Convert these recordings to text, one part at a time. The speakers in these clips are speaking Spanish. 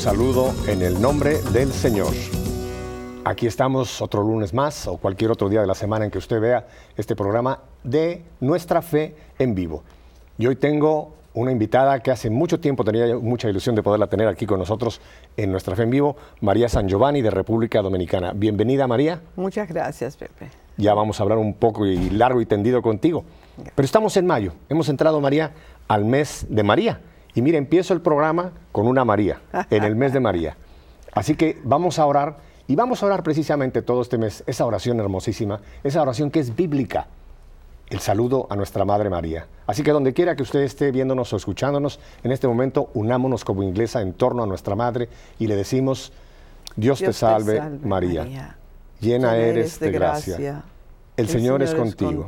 saludo en el nombre del Señor. Aquí estamos otro lunes más o cualquier otro día de la semana en que usted vea este programa de Nuestra Fe en Vivo. Y hoy tengo una invitada que hace mucho tiempo tenía mucha ilusión de poderla tener aquí con nosotros en Nuestra Fe en Vivo, María San Giovanni de República Dominicana. Bienvenida, María. Muchas gracias, Pepe. Ya vamos a hablar un poco y largo y tendido contigo. Pero estamos en mayo. Hemos entrado, María, al mes de María. Y mira, empiezo el programa con una María, en el mes de María. Así que vamos a orar, y vamos a orar precisamente todo este mes, esa oración hermosísima, esa oración que es bíblica, el saludo a nuestra Madre María. Así que donde quiera que usted esté viéndonos o escuchándonos, en este momento unámonos como inglesa en torno a nuestra Madre y le decimos, Dios te salve, María. Llena eres de gracia. El Señor es contigo.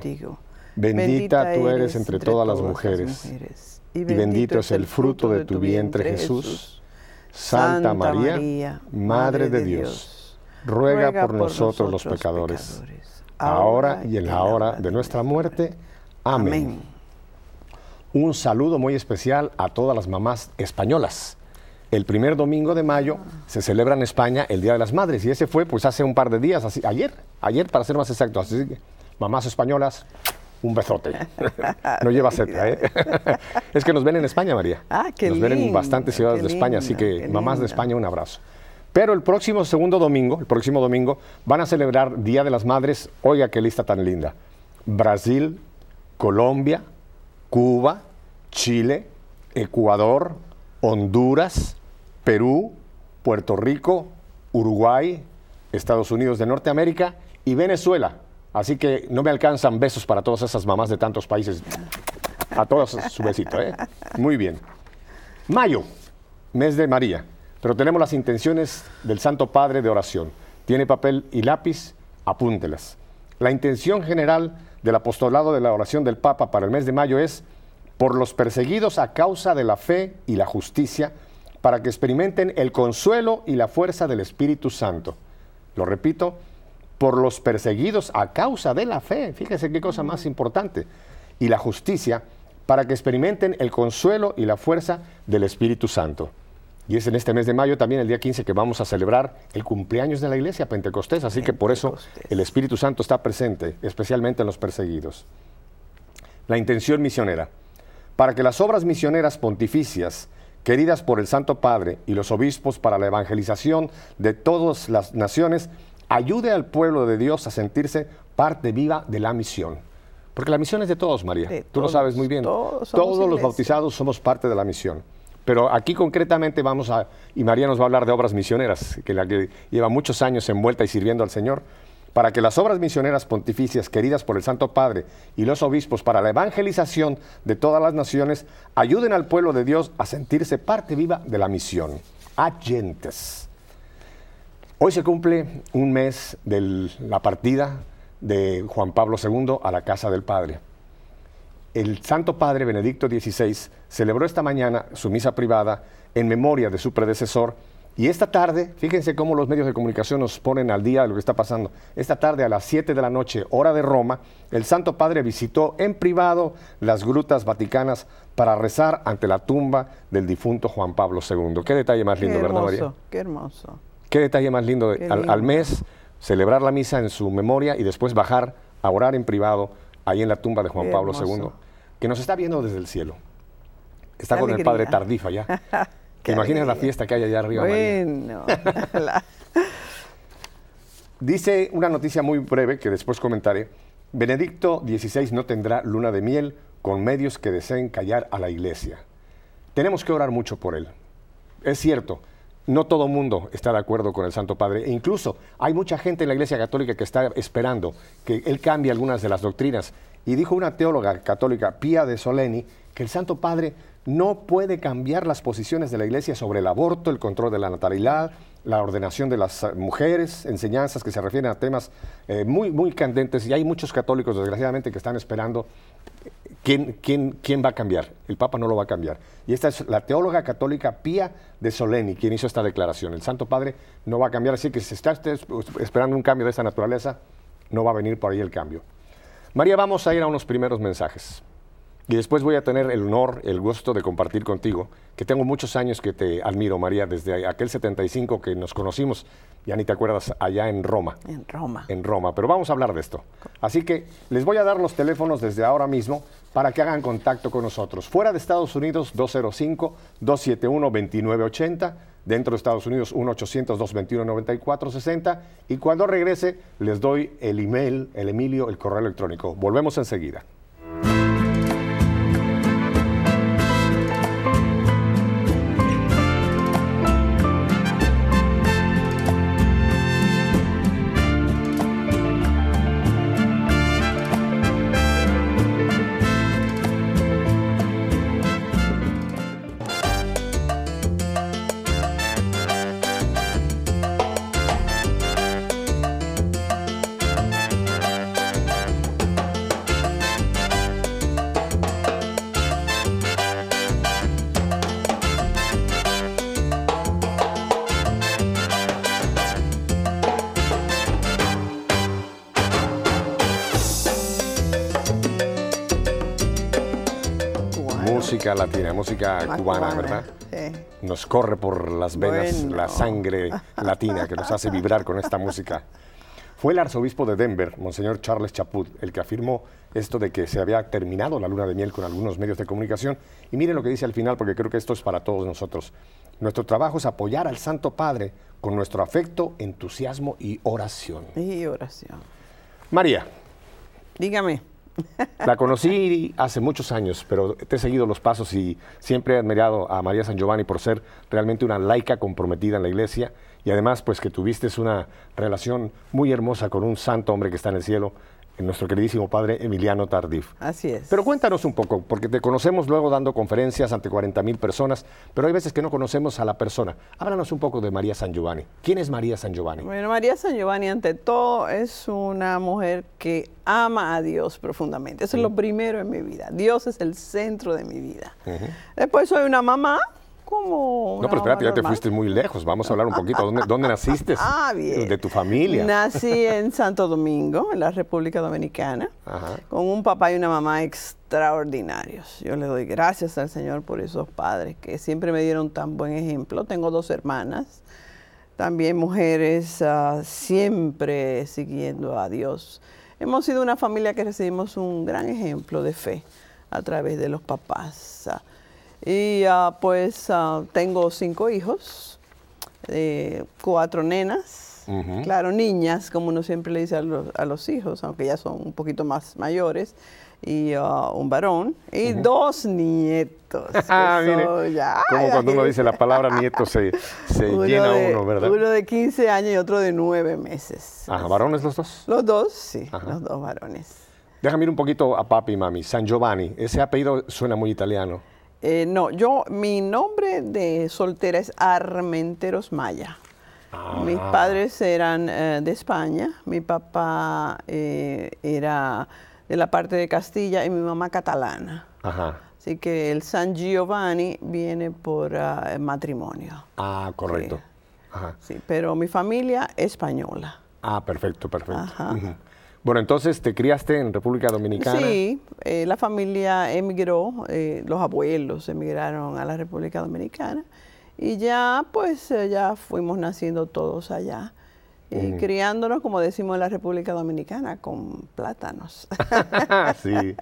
Bendita tú eres entre todas las mujeres. Y bendito es el fruto de tu vientre, Jesús. Santa María, Madre de Dios, ruega por nosotros los pecadores, ahora y en la hora de nuestra muerte. Amén. Un saludo muy especial a todas las mamás españolas. El primer domingo de mayo se celebra en España el Día de las Madres, y ese fue pues hace un par de días, ayer para ser más exactos. Así que, mamás españolas, un besote. No lleva Z, ¿eh? Es que nos ven en España, María. Nos ven en bastantes ciudades de España, así que mamás de España, un abrazo. Pero el próximo domingo, van a celebrar Día de las Madres. Oiga qué lista tan linda. Brasil, Colombia, Cuba, Chile, Ecuador, Honduras, Perú, Puerto Rico, Uruguay, Estados Unidos de Norteamérica y Venezuela. Así que no me alcanzan besos para todas esas mamás de tantos países. A todas su besito, ¿eh? Muy bien. Mayo, mes de María. Pero tenemos las intenciones del Santo Padre de oración. Tiene papel y lápiz, apúntelas. La intención general del apostolado de la oración del Papa para el mes de mayo es por los perseguidos a causa de la fe y la justicia, para que experimenten el consuelo y la fuerza del Espíritu Santo. Lo repito, por los perseguidos a causa de la fe, fíjese qué cosa más importante, y la justicia, para que experimenten el consuelo y la fuerza del Espíritu Santo. Y es en este mes de mayo también el día 15 que vamos a celebrar el cumpleaños de la Iglesia Pentecostés, así que por eso el Espíritu Santo está presente, especialmente en los perseguidos. La intención misionera, para que las obras misioneras pontificias, queridas por el Santo Padre y los obispos para la evangelización de todas las naciones, ayude al pueblo de Dios a sentirse parte viva de la misión. Porque la misión es de todos, María. Tú lo sabes muy bien. Todos los bautizados somos parte de la misión. Pero aquí concretamente y María nos va a hablar de obras misioneras, la que lleva muchos años envuelta y sirviendo al Señor, para que las obras misioneras pontificias queridas por el Santo Padre y los obispos para la evangelización de todas las naciones ayuden al pueblo de Dios a sentirse parte viva de la misión. Agentes. Hoy se cumple un mes de la partida de Juan Pablo II a la casa del Padre. El Santo Padre Benedicto XVI celebró esta mañana su misa privada en memoria de su predecesor, y esta tarde, fíjense cómo los medios de comunicación nos ponen al día de lo que está pasando. Esta tarde a las 7 de la noche, hora de Roma, el Santo Padre visitó en privado las grutas vaticanas para rezar ante la tumba del difunto Juan Pablo II. Qué detalle más lindo, ¿verdad, María? Qué hermoso. Qué detalle más lindo, al mes celebrar la misa en su memoria y después bajar a orar en privado ahí en la tumba de Juan Pablo II, que nos está viendo desde el cielo. Está con el Padre Tardif allá. ¿Te imaginas la fiesta que hay allá arriba, bueno, María? Dice una noticia muy breve que después comentaré. Benedicto XVI no tendrá luna de miel con medios que deseen callar a la Iglesia. Tenemos que orar mucho por él. Es cierto, no todo mundo está de acuerdo con el Santo Padre, e incluso hay mucha gente en la Iglesia Católica que está esperando que él cambie algunas de las doctrinas. Y dijo una teóloga católica, Pía de Soleni, que el Santo Padre no puede cambiar las posiciones de la Iglesia sobre el aborto, el control de la natalidad, la ordenación de las mujeres, enseñanzas que se refieren a temas muy candentes, y hay muchos católicos, desgraciadamente, que están esperando quién va a cambiar. El Papa no lo va a cambiar. Y esta es la teóloga católica Pía de Soleni quien hizo esta declaración. El Santo Padre no va a cambiar, así que si está esperando un cambio de esta naturaleza, no va a venir por ahí el cambio. María, vamos a ir a unos primeros mensajes. Y después voy a tener el honor, el gusto de compartir contigo, que tengo muchos años que te admiro, María, desde aquel 75 que nos conocimos, ya ni te acuerdas, allá en Roma. En Roma. En Roma, pero vamos a hablar de esto. Así que les voy a dar los teléfonos desde ahora mismo para que hagan contacto con nosotros. Fuera de Estados Unidos, 205-271-2980. Dentro de Estados Unidos, 1-800-221-9460. Y cuando regrese, les doy el email, el correo electrónico. Volvemos enseguida. Música latina, música cubana, ¿verdad? Sí. Nos corre por las venas Bueno. la sangre latina que nos hace vibrar con esta música. Fue el arzobispo de Denver, Monseñor Charles Chaput, el que afirmó esto de que se había terminado la luna de miel con algunos medios de comunicación. Y miren lo que dice al final, porque creo que esto es para todos nosotros. Nuestro trabajo es apoyar al Santo Padre con nuestro afecto, entusiasmo y oración. Y oración. María, Dígame. la conocí hace muchos años, pero te he seguido los pasos y siempre he admirado a María San Giovanni por ser realmente una laica comprometida en la iglesia y además pues que tuviste una relación muy hermosa con un santo hombre que está en el cielo, nuestro queridísimo padre Emiliano Tardif. Así es. Pero cuéntanos un poco, porque te conocemos luego dando conferencias ante 40,000 personas, pero hay veces que no conocemos a la persona. Háblanos un poco de María San Giovanni. ¿Quién es María San Giovanni? Bueno, María San Giovanni, ante todo, es una mujer que ama a Dios profundamente. Eso es lo primero en mi vida. Dios es el centro de mi vida. Después soy una mamá, como una No, pero espérate, mamá ya te normal. fuiste muy lejos. Vamos a hablar un poquito. ¿Dónde naciste? Bien. De tu familia. Nací en Santo Domingo, en la República Dominicana, Ajá. con un papá y una mamá extraordinarios. Yo le doy gracias al Señor por esos padres que siempre me dieron tan buen ejemplo. Tengo 2 hermanas, también mujeres siempre siguiendo a Dios. Hemos sido una familia que recibimos un gran ejemplo de fe a través de los papás. Y tengo 5 hijos, 4 nenas, claro, niñas, como uno siempre le dice a los hijos, aunque ya son un poquito más mayores, y un varón, y 2 nietos. Mire, como cuando uno dice la palabra nieto se llena uno, ¿verdad? Uno de 15 años y otro de 9 meses. Ajá, ¿varones los dos? Los 2, sí, Ajá. los 2 varones. Déjame ir un poquito a papi y mami. San Giovanni, ese apellido suena muy italiano. No, mi nombre de soltera es Armenteros Maya. Mis padres eran de España, mi papá era de la parte de Castilla y mi mamá catalana. Ajá. Así que el San Giovanni viene por matrimonio. Ah, correcto. Sí. Ajá. Sí, pero mi familia española. Ah, perfecto, perfecto. Ajá. Ujú. Bueno, entonces te criaste en República Dominicana. Sí, la familia emigró, los abuelos emigraron a la República Dominicana y ya ya fuimos naciendo todos allá y criándonos, como decimos en la República Dominicana, con plátanos. Sí.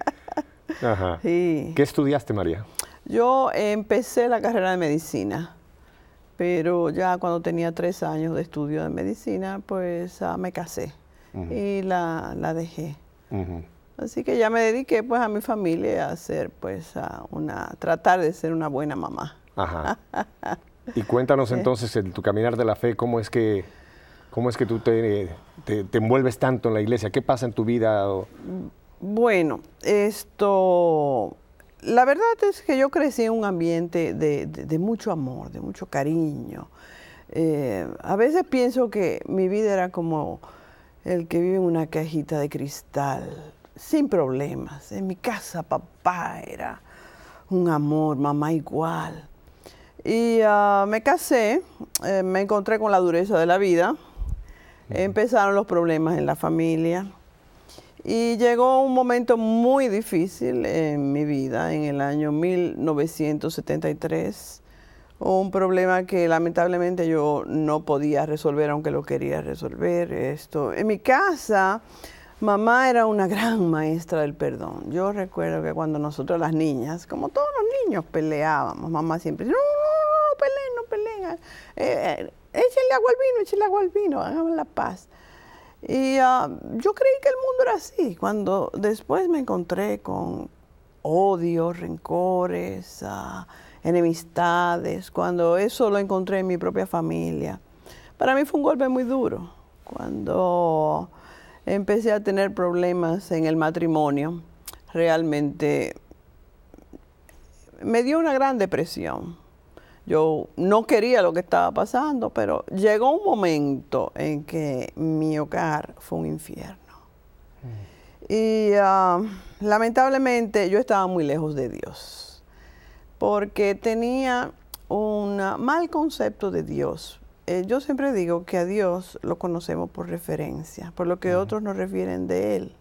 Ajá. Sí. ¿Qué estudiaste, María? Yo empecé la carrera de medicina, pero ya cuando tenía 3 años de estudio de medicina, me casé. Y la dejé. Así que ya me dediqué a mi familia a hacer tratar de ser una buena mamá. Ajá. Y cuéntanos entonces en tu caminar de la fe, ¿cómo es que tú te envuelves tanto en la iglesia? ¿Qué pasa en tu vida? Bueno, la verdad es que yo crecí en un ambiente de mucho amor, de mucho cariño. A veces pienso que mi vida era como el que vive en una cajita de cristal, sin problemas. En mi casa papá era un amor, mamá igual. Y me casé, me encontré con la dureza de la vida, empezaron los problemas en la familia Y llegó un momento muy difícil en mi vida, en el año 1973. Un problema que lamentablemente yo no podía resolver, aunque lo quería resolver. En mi casa, mamá era una gran maestra del perdón. Yo recuerdo que cuando nosotros las niñas, como todos los niños, peleábamos, mamá siempre decía, no peleen, no peleen. Échenle agua al vino, hagamos la paz. Y yo creí que el mundo era así, cuando después me encontré con odio, rencores, enemistades, cuando eso lo encontré en mi propia familia. Para mí fue un golpe muy duro, cuando empecé a tener problemas en el matrimonio, realmente me dio una gran depresión. Yo no quería lo que estaba pasando, pero llegó un momento en que mi hogar fue un infierno. Y lamentablemente yo estaba muy lejos de Dios, porque tenía un mal concepto de Dios. Yo siempre digo que a Dios lo conocemos por referencia, por lo que otros nos refieren de Él.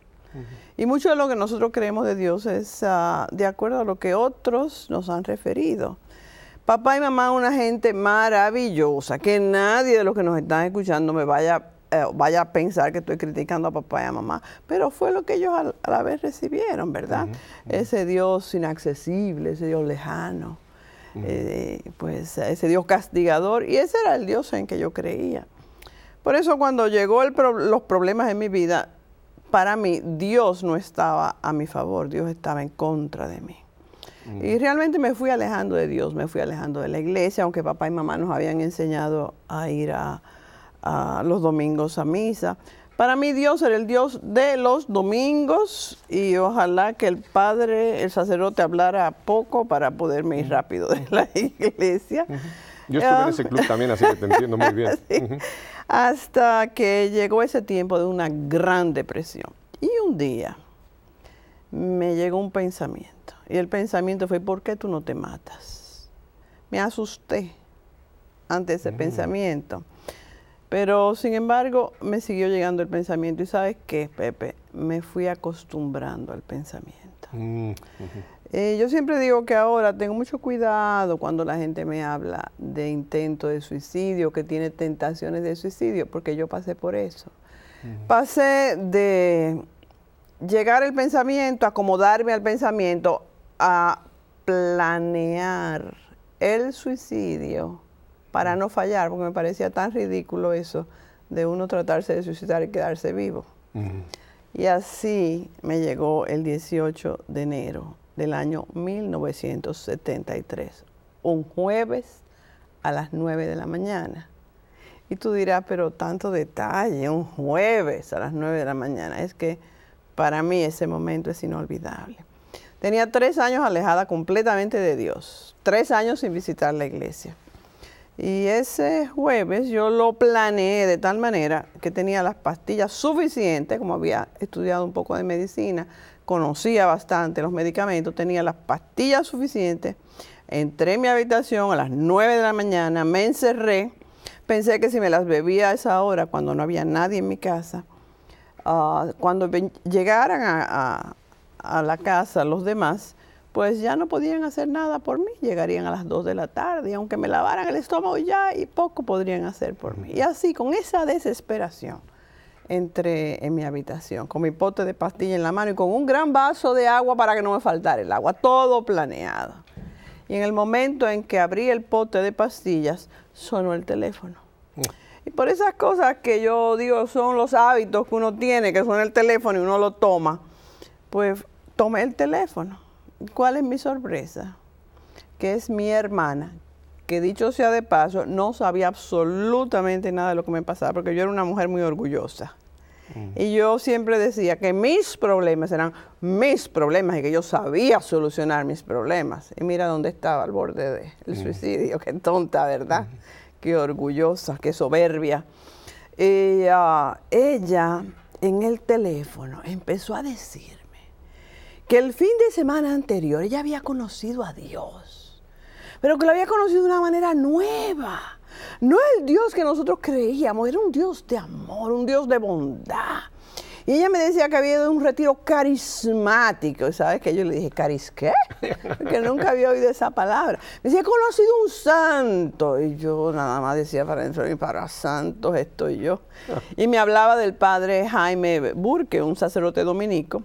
Y mucho de lo que nosotros creemos de Dios es de acuerdo a lo que otros nos han referido. Papá y mamá, una gente maravillosa, que nadie de los que nos están escuchando me vaya a pensar que estoy criticando a papá y a mamá, pero fue lo que ellos a la vez recibieron, ¿verdad? Ese Dios inaccesible, ese Dios lejano, pues ese Dios castigador, y ese era el Dios en que yo creía. Por eso cuando llegó los problemas en mi vida, para mí Dios no estaba a mi favor, Dios estaba en contra de mí. Y realmente me fui alejando de Dios, me fui alejando de la iglesia, aunque papá y mamá nos habían enseñado a ir a los domingos a misa. Para mí Dios era el Dios de los domingos y ojalá que el sacerdote hablara poco para poderme ir rápido de la iglesia. Yo estuve en ese club también, así que te entiendo muy bien. Sí. Hasta que llegó ese tiempo de una gran depresión. Y un día me llegó un pensamiento. Y el pensamiento fue, ¿por qué tú no te matas? Me asusté ante ese pensamiento. Pero, sin embargo, me siguió llegando el pensamiento. ¿Y sabes qué, Pepe? Me fui acostumbrando al pensamiento. Yo siempre digo que ahora tengo mucho cuidado cuando la gente me habla de intento de suicidio, que tiene tentaciones de suicidio, porque yo pasé por eso. Pasé de llegar el pensamiento, acomodarme al pensamiento, a planear el suicidio para no fallar, porque me parecía tan ridículo eso de uno tratarse de suicidar y quedarse vivo. Y así me llegó el 18 de enero del año 1973, un jueves a las 9 de la mañana. Y tú dirás, pero tanto detalle, un jueves a las 9 de la mañana. Es que para mí ese momento es inolvidable. Tenía 3 años alejada completamente de Dios, 3 años sin visitar la iglesia. Y ese jueves yo lo planeé de tal manera que tenía las pastillas suficientes, como había estudiado un poco de medicina, conocía bastante los medicamentos, tenía las pastillas suficientes. Entré en mi habitación a las 9 de la mañana, me encerré, pensé que si me las bebía a esa hora, cuando no había nadie en mi casa, cuando llegaran a la casa los demás, pues ya no podían hacer nada por mí, llegarían a las 2 de la tarde, y aunque me lavaran el estómago ya, y poco podrían hacer por mí. Y así, con esa desesperación, entré en mi habitación, con mi pote de pastilla en la mano y con un gran vaso de agua para que no me faltara el agua, todo planeado. Y en el momento en que abrí el pote de pastillas, sonó el teléfono. Y por esas cosas que yo digo son los hábitos que uno tiene, que suena el teléfono y uno lo toma, pues tomé el teléfono. ¿Cuál es mi sorpresa? Que es mi hermana, que dicho sea de paso, no sabía absolutamente nada de lo que me pasaba, porque yo era una mujer muy orgullosa. Y yo siempre decía que mis problemas eran mis problemas y que yo sabía solucionar mis problemas. Y mira dónde estaba, al borde del suicidio. Qué tonta, ¿verdad? Qué orgullosa, qué soberbia. Y ella en el teléfono empezó a decirme que el fin de semana anterior ella había conocido a Dios, pero que lo había conocido de una manera nueva. No el Dios que nosotros creíamos, era un Dios de amor, un Dios de bondad. Y ella me decía que había ido a un retiro carismático. ¿Y sabes qué? Yo le dije, ¿qué? Porque nunca había oído esa palabra. Me decía, he conocido un santo. Y yo nada más decía para dentro de mí, para santos estoy yo. Y me hablaba del padre Jaime Burke, un sacerdote dominico,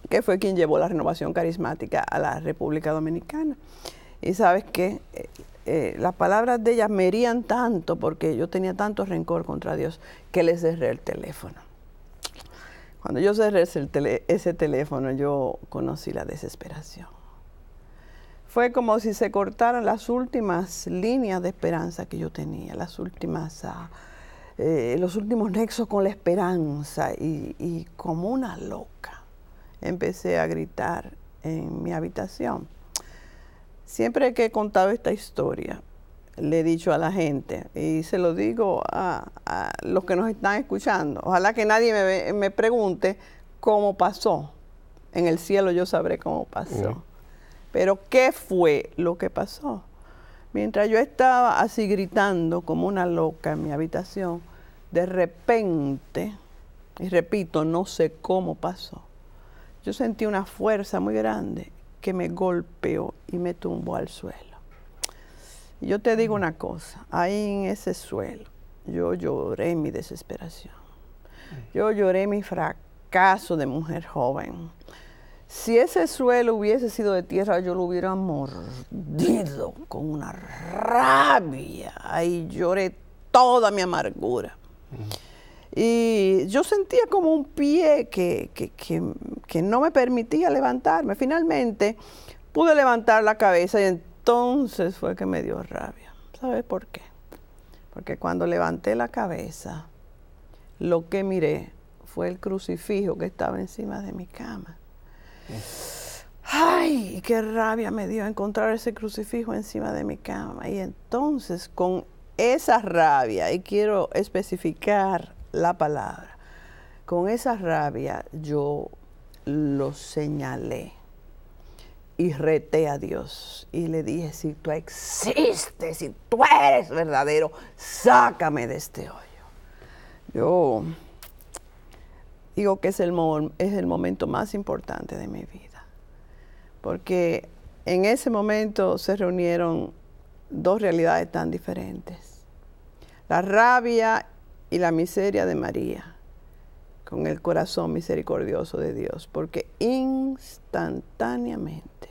que fue quien llevó la renovación carismática a la República Dominicana. Y sabes qué, las palabras de ella me herían tanto porque yo tenía tanto rencor contra Dios que le cerré el teléfono. Cuando yo cerré ese teléfono, yo conocí la desesperación. Fue como si se cortaran las últimas líneas de esperanza que yo tenía, los últimos nexos con la esperanza, y como una loca empecé a gritar en mi habitación. Siempre que he contado esta historia, le he dicho a la gente, y se lo digo a los que nos están escuchando, ojalá que nadie me pregunte cómo pasó. En el cielo yo sabré cómo pasó. Pero ¿qué fue lo que pasó? Mientras yo estaba así gritando como una loca en mi habitación, de repente, y repito, no sé cómo pasó, yo sentí una fuerza muy grande que me golpeó y me tumbó al suelo. Y yo te digo una cosa, ahí en ese suelo, yo lloré mi desesperación. Yo lloré mi fracaso de mujer joven. Si ese suelo hubiese sido de tierra, yo lo hubiera mordido con una rabia. Ahí lloré toda mi amargura. Y yo sentía como un pie que no me permitía levantarme. Finalmente pude levantar la cabeza y entonces fue que me dio rabia. ¿Sabes por qué? Porque cuando levanté la cabeza, lo que miré fue el crucifijo que estaba encima de mi cama. ¡Ay! ¡Qué rabia me dio encontrar ese crucifijo encima de mi cama! Y entonces, con esa rabia, y quiero especificar la palabra, con esa rabia yo lo señalé y reté a Dios y le dije, si tú existes, si tú eres verdadero, sácame de este hoyo. Yo digo que es el momento más importante de mi vida, porque en ese momento se reunieron dos realidades tan diferentes. La rabia y la miseria de María, con el corazón misericordioso de Dios, porque instantáneamente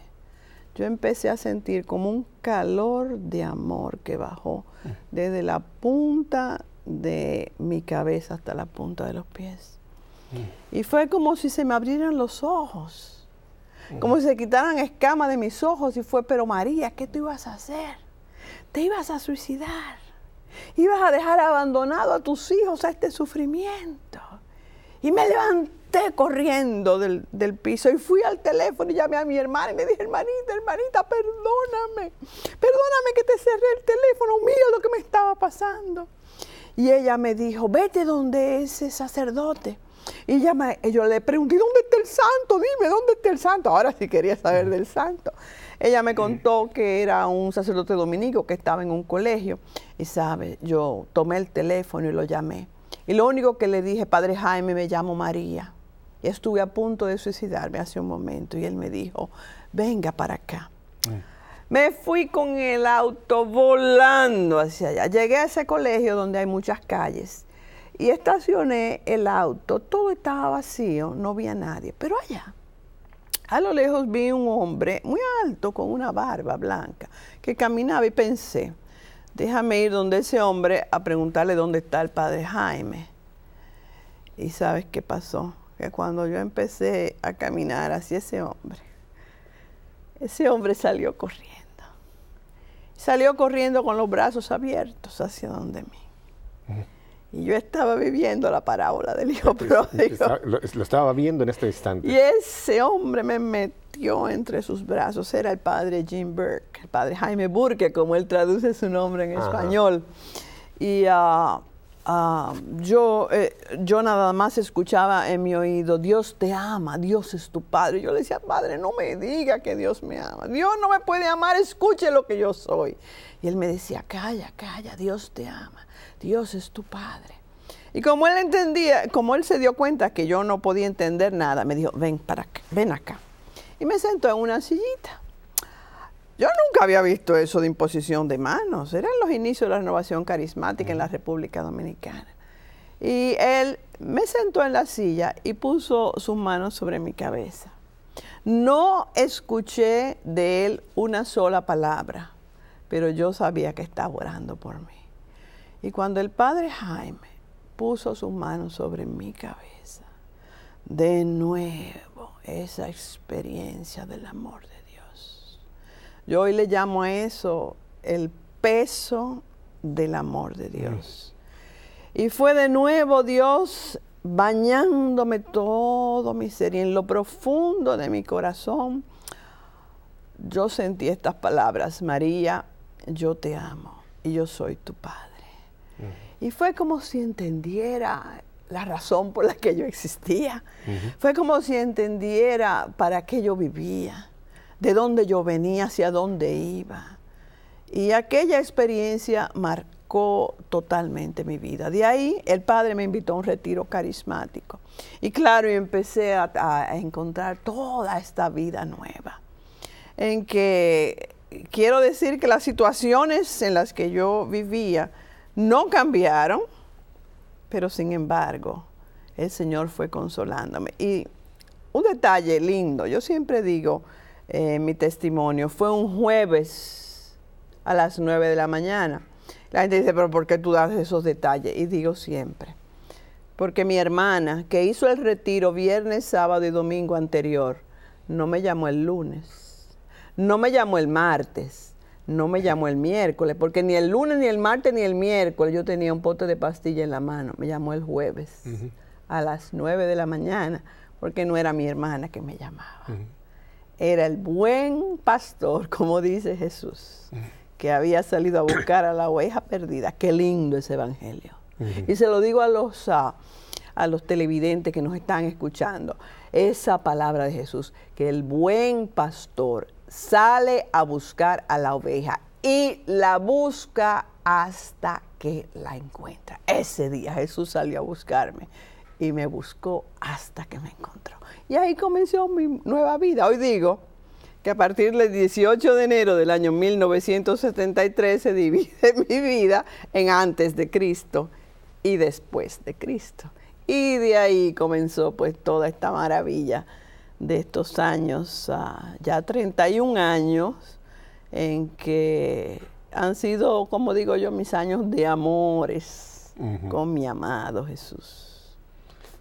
yo empecé a sentir como un calor de amor que bajó desde la punta de mi cabeza hasta la punta de los pies. Y fue como si se me abrieran los ojos, como si se quitaran escamas de mis ojos, y fue, pero María, ¿qué tú ibas a hacer? Te ibas a suicidar. Ibas a dejar abandonado a tus hijos a este sufrimiento. Y me levanté corriendo del piso y fui al teléfono y llamé a mi hermana y le dije, hermanita, perdóname que te cerré el teléfono, mira lo que me estaba pasando. Y ella me dijo, vete donde ese sacerdote. Y yo le pregunté, ¿dónde está el santo? Dime, ¿dónde está el santo? Ahora sí quería saber del santo. Ella me contó que era un sacerdote dominico que estaba en un colegio. Y sabe, yo tomé el teléfono y lo llamé. Y lo único que le dije, Padre Jaime, me llamo María. Y estuve a punto de suicidarme hace un momento. Y él me dijo, venga para acá. Me fui con el auto volando hacia allá. Llegué a ese colegio donde hay muchas calles. Y estacioné el auto. Todo estaba vacío, no había nadie. Pero allá, a lo lejos vi un hombre muy alto con una barba blanca que caminaba y pensé, déjame ir donde ese hombre a preguntarle dónde está el Padre Jaime. Y ¿sabes qué pasó? Que cuando yo empecé a caminar hacia ese hombre salió corriendo. Salió corriendo con los brazos abiertos hacia donde mí. Y yo estaba viviendo la parábola del hijo pródigo. Lo estaba viendo en este instante. Y ese hombre me metió entre sus brazos. Era el padre Jim Burke, el padre Jaime Burke, como él traduce su nombre en español. Y yo nada más escuchaba en mi oído, Dios te ama, Dios es tu Padre. Yo le decía, Padre, no me diga que Dios me ama. Dios no me puede amar, escuche lo que yo soy. Y él me decía, calla, Dios te ama, Dios es tu Padre. Y como él entendía, como él se dio cuenta que yo no podía entender nada, me dijo, ven para acá, ven acá. Y me sentó en una sillita. Yo nunca había visto eso de imposición de manos. Eran los inicios de la renovación carismática en la República Dominicana. Y él me sentó en la silla y puso sus manos sobre mi cabeza. No escuché de él una sola palabra, pero yo sabía que estaba orando por mí. Y cuando el padre Jaime puso sus manos sobre mi cabeza, de nuevo esa experiencia del amor de Dios. Yo hoy le llamo a eso el peso del amor de Dios. Y fue de nuevo Dios bañándome todo mi ser, y en lo profundo de mi corazón yo sentí estas palabras: María, yo te amo y yo soy tu padre. Y fue como si entendiera la razón por la que yo existía. Fue como si entendiera para qué yo vivía, de dónde yo venía, hacia dónde iba. Y aquella experiencia marcó totalmente mi vida. De ahí el Padre me invitó a un retiro carismático. Y claro, empecé a encontrar toda esta vida nueva, en que quiero decir que las situaciones en las que yo vivía no cambiaron, pero sin embargo, el Señor fue consolándome. Y un detalle lindo, yo siempre digo, mi testimonio, fue un jueves a las 9 de la mañana. La gente dice, pero ¿por qué tú das esos detalles? Y digo siempre, porque mi hermana, que hizo el retiro viernes, sábado y domingo anterior, no me llamó el lunes, no me llamó el martes, no me llamó el miércoles, porque ni el lunes, ni el martes, ni el miércoles yo tenía un pote de pastilla en la mano. Me llamó el jueves a las 9 de la mañana, porque no era mi hermana que me llamaba. Era el buen pastor, como dice Jesús, que había salido a buscar a la oveja perdida. Qué lindo ese evangelio. Y se lo digo a los televidentes que nos están escuchando. Esa palabra de Jesús, que el buen pastor sale a buscar a la oveja y la busca hasta que la encuentra. Ese día Jesús salió a buscarme y me buscó hasta que me encontró. Y ahí comenzó mi nueva vida. Hoy digo que a partir del 18 de enero del año 1973 se divide mi vida en antes de Cristo y después de Cristo. Y de ahí comenzó pues toda esta maravilla de estos años, ya 31 años, en que han sido, como digo yo, mis años de amores con mi amado Jesús.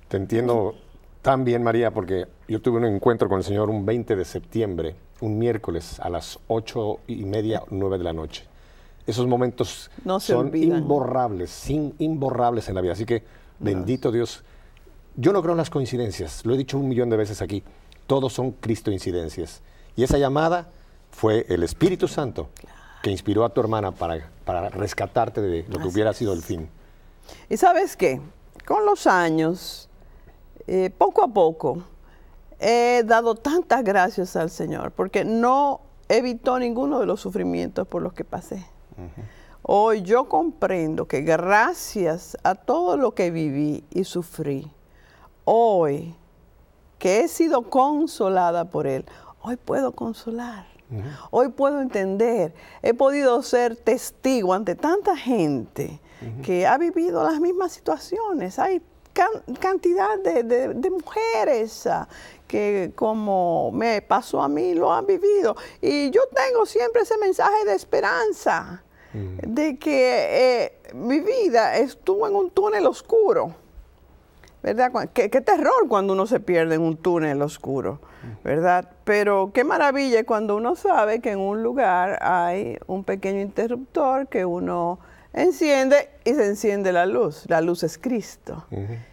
Te entiendo tan bien, María, porque yo tuve un encuentro con el Señor un 20 de septiembre, un miércoles a las 8:30, 9 de la noche. Esos momentos no se son olvidan. imborrables en la vida. Así que, bendito Dios. Yo no creo en las coincidencias, lo he dicho 1.000.000 de veces aquí. Todos son Cristo-incidencias. Y esa llamada fue el Espíritu Santo que inspiró a tu hermana para rescatarte de lo que hubiera sido el fin. ¿Y sabes qué? Con los años, poco a poco, he dado tantas gracias al Señor, porque no evitó ninguno de los sufrimientos por los que pasé. Hoy yo comprendo que gracias a todo lo que viví y sufrí, hoy que he sido consolada por Él, hoy puedo consolar. Hoy puedo entender. He podido ser testigo ante tanta gente que ha vivido las mismas situaciones. Hay cantidad de mujeres que, como me pasó a mí, lo han vivido. Y yo tengo siempre ese mensaje de esperanza, de que mi vida estuvo en un túnel oscuro. ¿Verdad? Qué terror cuando uno se pierde en un túnel oscuro, ¿verdad? Pero qué maravilla cuando uno sabe que en un lugar hay un pequeño interruptor que uno enciende y se enciende la luz. La luz es Cristo.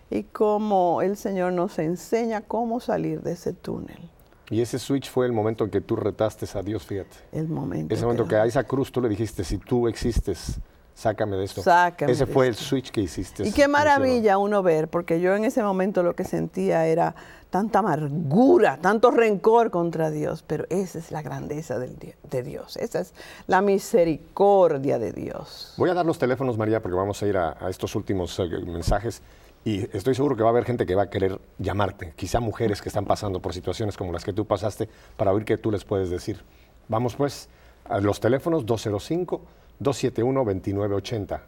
Y cómo el Señor nos enseña cómo salir de ese túnel. Y ese switch fue el momento en que tú retaste a Dios, fíjate. El momento. Ese momento que a esa cruz tú le dijiste, si tú existes, sácame de esto. Sácame Ese de fue esto. el switch que hiciste. Y qué maravilla uno ver, porque yo en ese momento lo que sentía era tanta amargura, tanto rencor contra Dios, pero esa es la grandeza de Dios, esa es la misericordia de Dios. Voy a dar los teléfonos, María, porque vamos a ir a estos últimos mensajes y estoy seguro que va a haber gente que va a querer llamarte, quizá mujeres que están pasando por situaciones como las que tú pasaste, para oír qué tú les puedes decir. Vamos pues a los teléfonos 205-271-2980.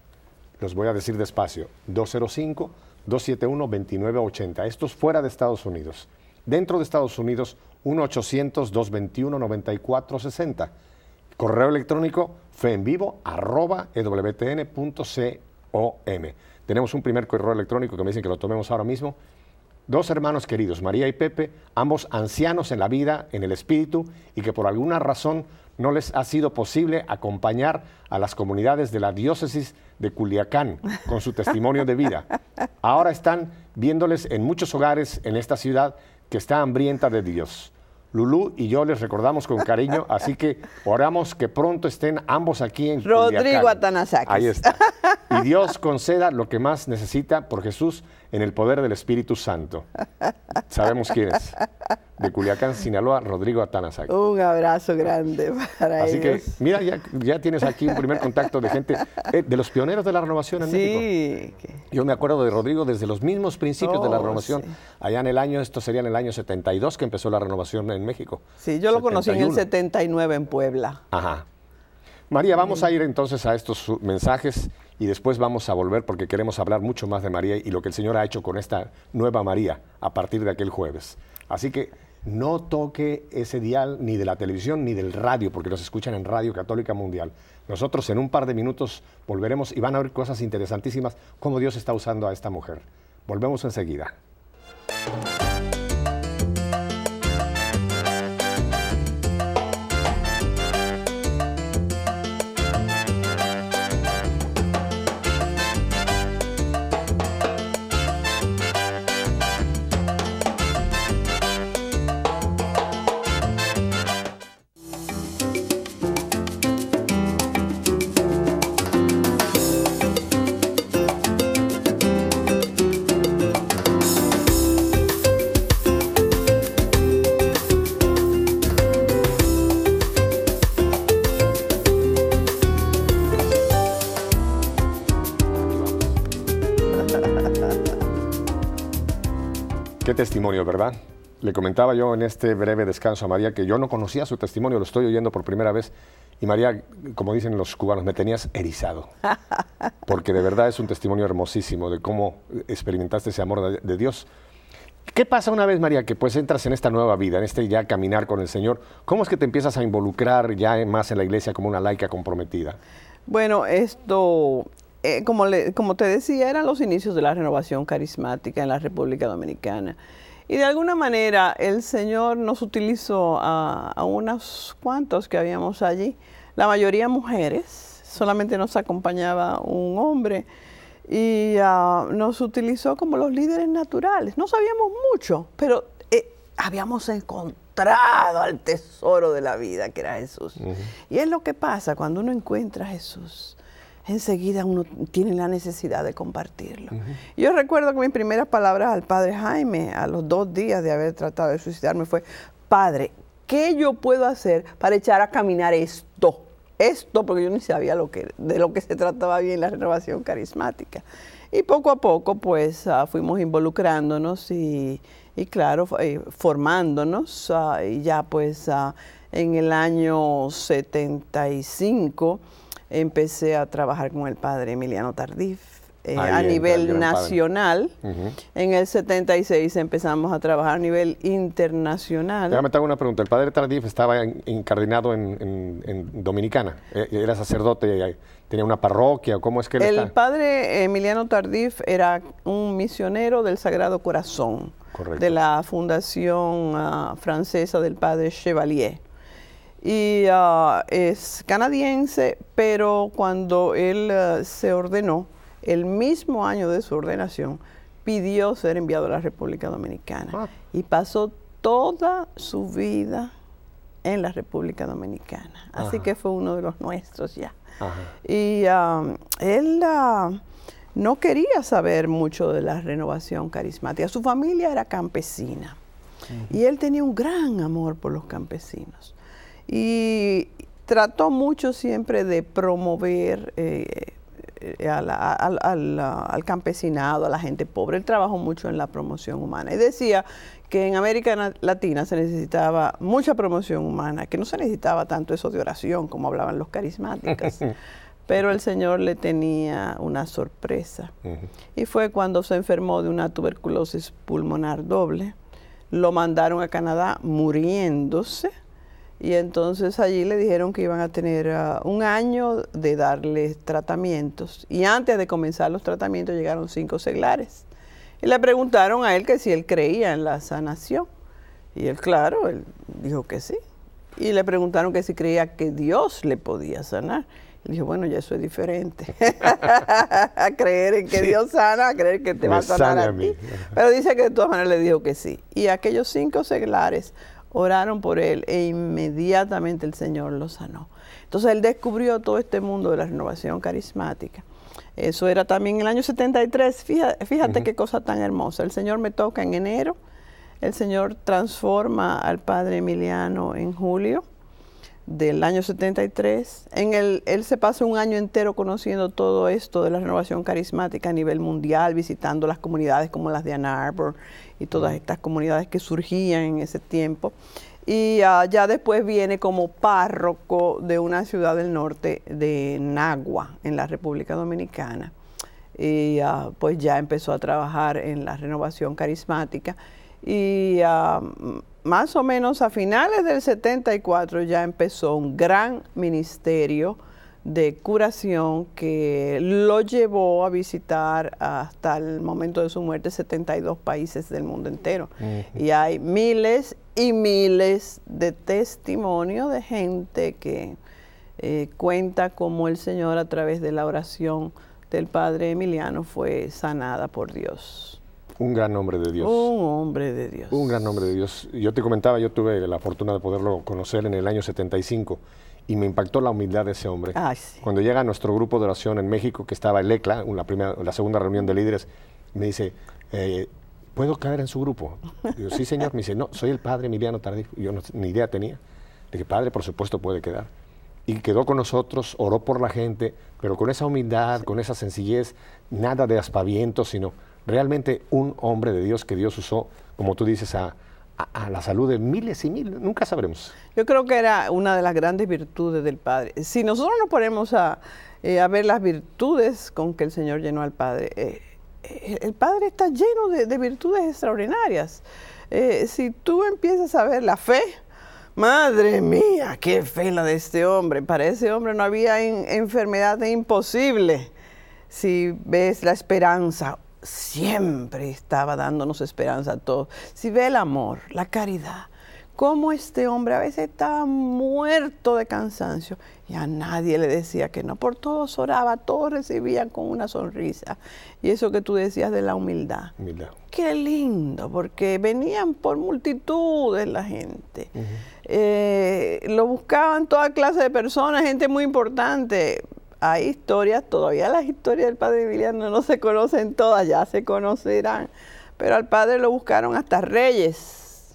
Los voy a decir despacio, 205-271-2980. Esto es fuera de Estados Unidos. Dentro de Estados Unidos, 1-800-221-9460. Correo electrónico feenvivo@ewtn.com. Tenemos un primer correo electrónico que me dicen que lo tomemos ahora mismo. Dos hermanos queridos, María y Pepe, ambos ancianos en la vida, en el espíritu, y que por alguna razón no les ha sido posible acompañar a las comunidades de la diócesis de Culiacán con su testimonio de vida. Ahora están viéndoles en muchos hogares en esta ciudad que está hambrienta de Dios. Lulú y yo les recordamos con cariño, así que oramos que pronto estén ambos aquí en Rodrigo Culiacán. Atanasakis. Ahí está. Y Dios conceda lo que más necesita por Jesús en el poder del Espíritu Santo. Sabemos quién es. De Culiacán, Sinaloa, Rodrigo Atanasakis. Un abrazo grande para Así ellos. que, mira, ya tienes aquí un primer contacto de gente, de los pioneros de la renovación en México. Sí. Yo me acuerdo de Rodrigo desde los mismos principios de la renovación. Sí. Allá en el año, esto sería en el año 72 que empezó la renovación en México. Sí, yo lo conocí en el 71. 79 en Puebla. Ajá. María, vamos a ir entonces a estos mensajes y después vamos a volver porque queremos hablar mucho más de María y lo que el Señor ha hecho con esta nueva María a partir de aquel jueves. Así que no toque ese dial ni de la televisión ni del radio, porque nos escuchan en Radio Católica Mundial. Nosotros en un par de minutos volveremos y van a oír cosas interesantísimas, cómo Dios está usando a esta mujer. Volvemos enseguida. Qué testimonio, ¿verdad? Le comentaba yo en este breve descanso a María que yo no conocía su testimonio, lo estoy oyendo por primera vez. Y María, como dicen los cubanos, me tenías erizado. Porque de verdad es un testimonio hermosísimo de cómo experimentaste ese amor de Dios. ¿Qué pasa una vez, María, que pues entras en esta nueva vida, en este ya caminar con el Señor? ¿Cómo es que te empiezas a involucrar ya más en la iglesia como una laica comprometida? Bueno, esto, como te decía, eran los inicios de la renovación carismática en la República Dominicana. Y de alguna manera el Señor nos utilizó a unos cuantos que habíamos allí, la mayoría mujeres, solamente nos acompañaba un hombre, y nos utilizó como los líderes naturales. No sabíamos mucho, pero habíamos encontrado al tesoro de la vida, que era Jesús. Uh-huh. Y es lo que pasa cuando uno encuentra a Jesús. Enseguida uno tiene la necesidad de compartirlo. Uh-huh. Yo recuerdo que mis primeras palabras al Padre Jaime, a los 2 días de haber tratado de suicidarme, fue: Padre, ¿qué yo puedo hacer para echar a caminar esto? Esto, porque yo ni sabía de lo que se trataba bien la renovación carismática. Y poco a poco, pues, fuimos involucrándonos y claro, formándonos. Y ya, pues, en el año 75... empecé a trabajar con el padre Emiliano Tardif a nivel nacional. Uh-huh. En el 76 empezamos a trabajar a nivel internacional. Déjame te hago una pregunta. ¿El padre Tardif estaba incardinado en Dominicana? ¿Era sacerdote? ¿Tenía una parroquia? ¿Cómo es que él está? El padre Emiliano Tardif era un misionero del Sagrado Corazón. Correcto. De la fundación francesa del padre Chevalier. Y es canadiense, pero cuando él se ordenó, el mismo año de su ordenación, pidió ser enviado a la República Dominicana. Y pasó toda su vida en la República Dominicana. Así que fue uno de los nuestros ya. Ajá. Y él no quería saber mucho de la renovación carismática. Su familia era campesina y él tenía un gran amor por los campesinos. Y trató mucho siempre de promover al campesinado, a la gente pobre. Él trabajó mucho en la promoción humana y decía que en América Latina se necesitaba mucha promoción humana, que no se necesitaba tanto eso de oración como hablaban los carismáticos. Pero el Señor le tenía una sorpresa. Y fue cuando se enfermó de una tuberculosis pulmonar doble. Lo mandaron a Canadá muriéndose. Y entonces allí le dijeron que iban a tener 1 año de darle tratamientos. Y antes de comenzar los tratamientos llegaron 5 seglares. Y le preguntaron a él que si él creía en la sanación. Y él, claro, él dijo que sí. Y le preguntaron que si creía que Dios le podía sanar. Él dijo, bueno, ya eso es diferente. A creer en que Dios sana, a creer que te va a sanar a ti. Pero dice que de todas maneras le dijo que sí. Y aquellos 5 seglares oraron por él e inmediatamente el Señor lo sanó. Entonces él descubrió todo este mundo de la renovación carismática. Eso era también en el año 73. Fíjate qué cosa tan hermosa. El Señor me toca en enero. El Señor transforma al Padre Emiliano en julio del año 73. Él se pasa 1 año entero conociendo todo esto de la renovación carismática a nivel mundial, visitando las comunidades como las de Ann Arbor y todas estas comunidades que surgían en ese tiempo. Y ya después viene como párroco de una ciudad del norte de Nagua, en la República Dominicana. Y pues ya empezó a trabajar en la renovación carismática. Y más o menos a finales del 74 ya empezó un gran ministerio de curación que lo llevó a visitar hasta el momento de su muerte 72 países del mundo entero. Y hay miles y miles de testimonios de gente que cuenta cómo el Señor a través de la oración del Padre Emiliano fue sanada por Dios. Un gran hombre de Dios. Un hombre de Dios. Un gran hombre de Dios. Yo te comentaba, yo tuve la fortuna de poderlo conocer en el año 75 y me impactó la humildad de ese hombre. Ay, sí. Cuando llega a nuestro grupo de oración en México, que estaba el ECLA, la segunda reunión de líderes, me dice, ¿puedo caer en su grupo? Digo, sí, señor. Me dice, no, soy el Padre Emiliano Tardif. Yo ni idea tenía. Le dije, Padre, por supuesto puede quedar. Y quedó con nosotros, oró por la gente, pero con esa humildad, con esa sencillez, nada de aspavientos, sino realmente un hombre de Dios que Dios usó, como tú dices, a la salud de miles y miles. Nunca sabremos. Yo creo que era una de las grandes virtudes del Padre. Si nosotros nos ponemos a ver las virtudes con que el Señor llenó al Padre, el Padre está lleno de virtudes extraordinarias. Si tú empiezas a ver la fe, madre mía, qué fe la de este hombre. Para ese hombre no había enfermedad imposible. Si ves la esperanza, siempre estaba dándonos esperanza a todos. Si ve el amor, la caridad, cómo este hombre a veces estaba muerto de cansancio y a nadie le decía que no. Por todos oraba, todos recibían con una sonrisa. Y eso que tú decías de la humildad. Humildad. Qué lindo, porque venían por multitudes la gente. Lo buscaban toda clase de personas, gente muy importante. Hay historias, todavía las historias del Padre Emiliano no se conocen todas, ya se conocerán. Pero al Padre lo buscaron hasta reyes,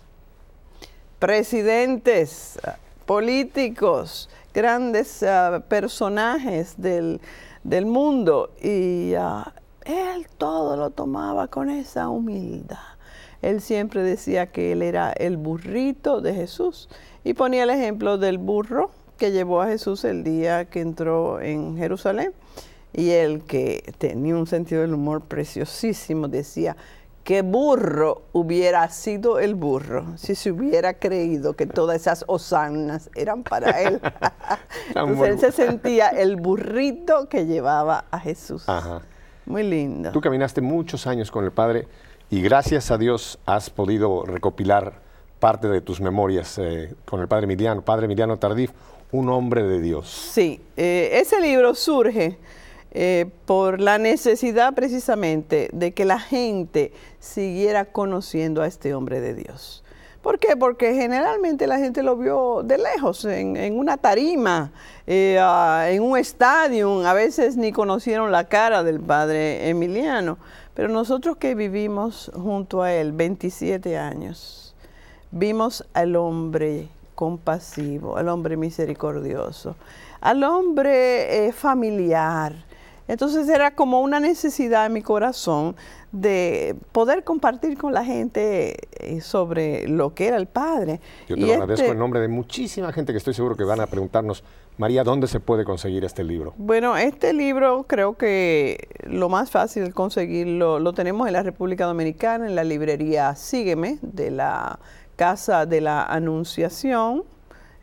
presidentes, políticos, grandes personajes del mundo. Y él todo lo tomaba con esa humildad. Él siempre decía que él era el burrito de Jesús. Y ponía el ejemplo del burro que llevó a Jesús el día que entró en Jerusalén. Y él, que tenía un sentido del humor preciosísimo, decía, qué burro hubiera sido el burro si se hubiera creído que todas esas hosanas eran para él. Entonces él se sentía el burrito que llevaba a Jesús. Ajá. Muy lindo. Tú caminaste muchos años con el Padre y gracias a Dios has podido recopilar parte de tus memorias con el Padre Emiliano Tardif, un hombre de Dios. Sí, ese libro surge por la necesidad precisamente de que la gente siguiera conociendo a este hombre de Dios. ¿Por qué? Porque generalmente la gente lo vio de lejos, en una tarima, en un estadio. A veces ni conocieron la cara del padre Emiliano. Pero nosotros que vivimos junto a él 27 años, vimos al hombre compasivo, al hombre misericordioso, al hombre familiar. Entonces era como una necesidad en mi corazón de poder compartir con la gente sobre lo que era el Padre. Yo te lo agradezco en nombre de muchísima gente que estoy seguro que van a preguntarnos, María, ¿dónde se puede conseguir este libro? Bueno, este libro creo que lo más fácil de conseguirlo lo tenemos en la República Dominicana, en la librería Sígueme, de la Casa de la Anunciación,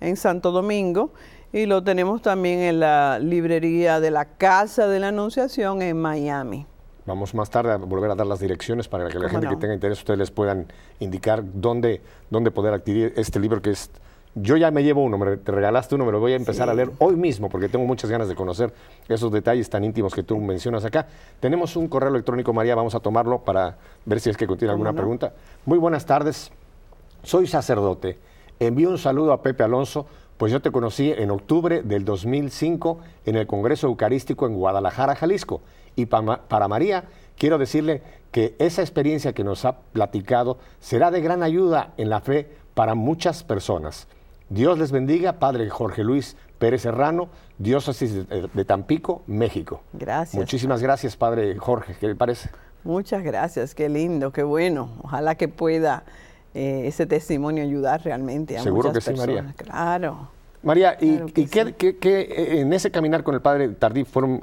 en Santo Domingo. Y lo tenemos también en la librería de la Casa de la Anunciación en Miami. Vamos más tarde a volver a dar las direcciones para que la gente que tenga interés, ustedes les puedan indicar dónde poder adquirir este libro que es... Yo ya me llevo uno, te regalaste uno, me lo voy a empezar a leer hoy mismo porque tengo muchas ganas de conocer esos detalles tan íntimos que tú mencionas acá. Tenemos un correo electrónico, María, vamos a tomarlo para ver si es que contiene alguna pregunta. Muy buenas tardes, soy sacerdote. Envío un saludo a Pepe Alonso, pues yo te conocí en octubre del 2005 en el Congreso Eucarístico en Guadalajara, Jalisco. Y para María, quiero decirle que esa experiencia que nos ha platicado será de gran ayuda en la fe para muchas personas. Dios les bendiga, Padre Jorge Luis Pérez Serrano, Diócesis de Tampico, México. Gracias. Muchísimas gracias, Padre Jorge. ¿Qué le parece? Muchas gracias, qué lindo, qué bueno. Ojalá que pueda ese testimonio ayudar realmente a Seguro muchas que personas. Sí, María. Claro. María, Claro ¿y qué en ese caminar con el Padre Tardí fueron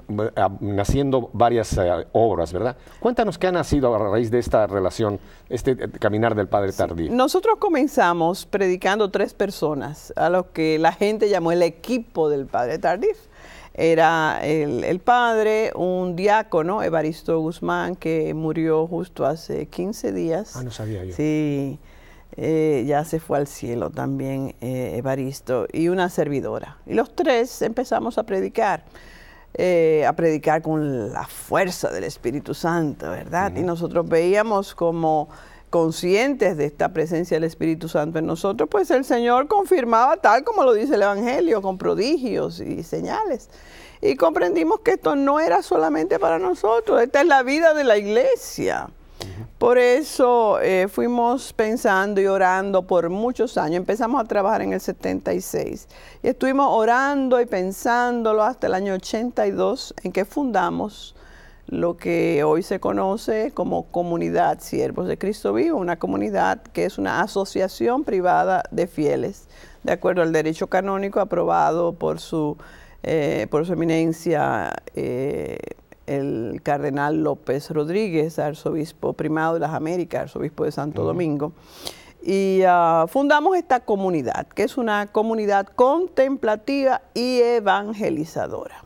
naciendo varias obras, verdad? Cuéntanos qué ha nacido a raíz de esta relación, este caminar del Padre Tardí. Nosotros comenzamos predicando 3 personas, a los que la gente llamó el equipo del Padre Tardif. Era el padre, un diácono, Evaristo Guzmán, que murió justo hace 15 días. Ah, no sabía yo. Sí. Ya se fue al cielo también Evaristo, y una servidora. Y los 3 empezamos a predicar con la fuerza del Espíritu Santo, ¿verdad? Y nosotros veíamos como conscientes de esta presencia del Espíritu Santo en nosotros, pues el Señor confirmaba tal como lo dice el Evangelio, con prodigios y señales. Y comprendimos que esto no era solamente para nosotros, esta es la vida de la iglesia. Por eso fuimos pensando y orando por muchos años. Empezamos a trabajar en el 76 y estuvimos orando y pensándolo hasta el año 82 en que fundamos lo que hoy se conoce como Comunidad Siervos de Cristo Vivo, una comunidad que es una asociación privada de fieles, de acuerdo al derecho canónico aprobado por su eminencia, el cardenal López Rodríguez, arzobispo primado de las Américas, arzobispo de Santo Domingo. Y fundamos esta comunidad, que es una comunidad contemplativa y evangelizadora,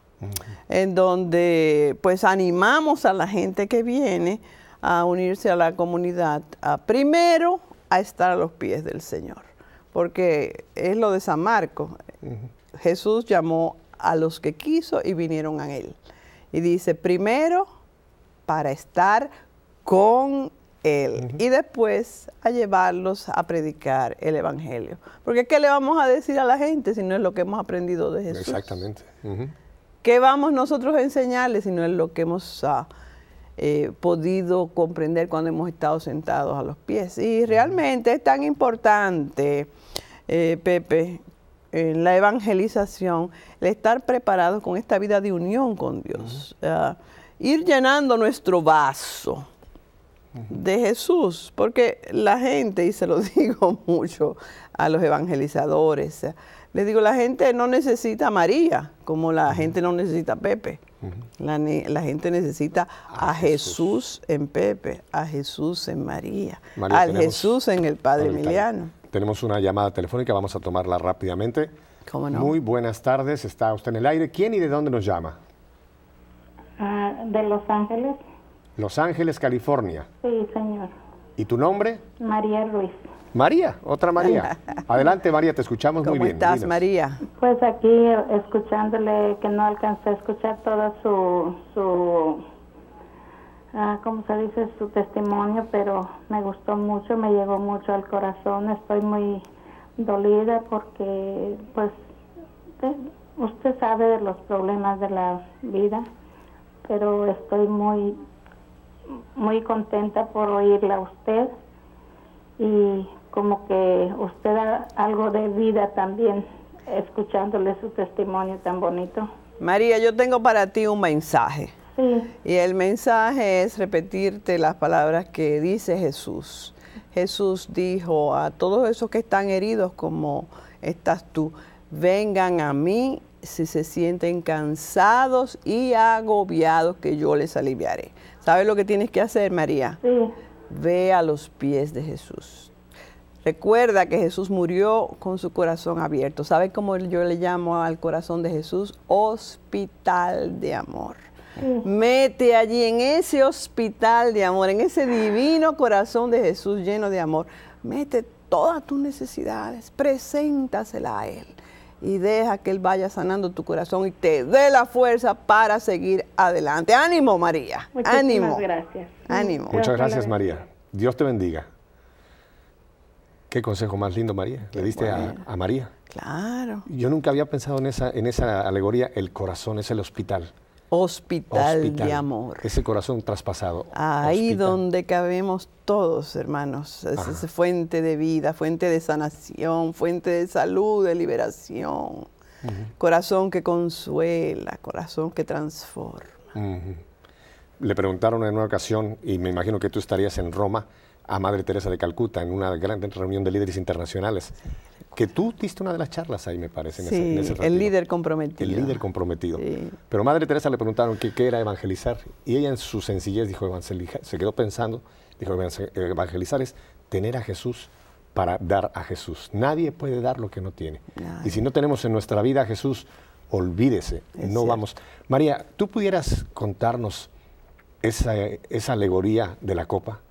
en donde pues animamos a la gente que viene a unirse a la comunidad, primero a estar a los pies del Señor, porque es lo de San Marcos. Jesús llamó a los que quiso y vinieron a Él. Y dice, primero para estar con Él y después a llevarlos a predicar el Evangelio. Porque ¿qué le vamos a decir a la gente si no es lo que hemos aprendido de Jesús? Exactamente. ¿Qué vamos nosotros a enseñarles si no es lo que hemos podido comprender cuando hemos estado sentados a los pies? Y realmente es tan importante, Pepe, en la evangelización, el estar preparados con esta vida de unión con Dios, ir llenando nuestro vaso de Jesús, porque la gente, y se lo digo mucho a los evangelizadores, les digo, la gente no necesita a María, como la gente no necesita a Pepe. La gente necesita a Jesús en Pepe, a Jesús en María, a Jesús en el Padre Emiliano. Tenemos una llamada telefónica, vamos a tomarla rápidamente. ¿Cómo no? Muy buenas tardes, está usted en el aire. ¿Quién y de dónde nos llama? De Los Ángeles. Los Ángeles, California. Sí, señor. ¿Y tu nombre? María Ruiz. María, otra María. Adelante, María, te escuchamos muy bien. ¿Cómo estás, Dinos. María? Pues aquí escuchándole, que no alcancé a escuchar toda su como se dice, su testimonio, pero me gustó mucho, me llegó mucho al corazón. Estoy muy dolida porque, pues, usted sabe de los problemas de la vida, pero estoy muy, muy contenta por oírla a usted y como que usted da algo de vida también, escuchándole su testimonio tan bonito. María, yo tengo para ti un mensaje. Sí. Y el mensaje es repetirte las palabras que dice Jesús. Jesús dijo a todos esos que están heridos como estás tú, vengan a mí si se sienten cansados y agobiados, que yo les aliviaré. ¿Sabes lo que tienes que hacer, María? Sí. Ve a los pies de Jesús. Recuerda que Jesús murió con su corazón abierto. ¿Sabes cómo yo le llamo al corazón de Jesús? Hospital de amor. Sí. Mete allí en ese hospital de amor, en ese divino corazón de Jesús lleno de amor. Mete todas tus necesidades, preséntasela a Él y deja que Él vaya sanando tu corazón y te dé la fuerza para seguir adelante. ¡Ánimo, María! Muchísimas ¡Ánimo! gracias. ¡Ánimo! Muchas Dios gracias, te la María. Dios te bendiga. Qué consejo más lindo, María. Le diste a María. Claro. Yo nunca había pensado en esa alegoría. El corazón es el hospital. Hospital de amor. Ese corazón traspasado. Ahí Hospital. donde cabemos todos, hermanos. Es fuente de vida, fuente de sanación, fuente de salud, de liberación. Corazón que consuela, corazón que transforma. Le preguntaron en una ocasión, y me imagino que tú estarías en Roma, a Madre Teresa de Calcuta, en una gran reunión de líderes internacionales, que tú diste una de las charlas ahí, me parece, en ese retiro. El líder comprometido. El líder comprometido. Sí. Pero Madre Teresa le preguntaron qué era evangelizar, y ella en su sencillez dijo, se quedó pensando, dijo, evangelizar es tener a Jesús para dar a Jesús. Nadie puede dar lo que no tiene. Nadie. Y si no tenemos en nuestra vida a Jesús, olvídese, no vamos. María, ¿tú pudieras contarnos esa alegoría de la copa?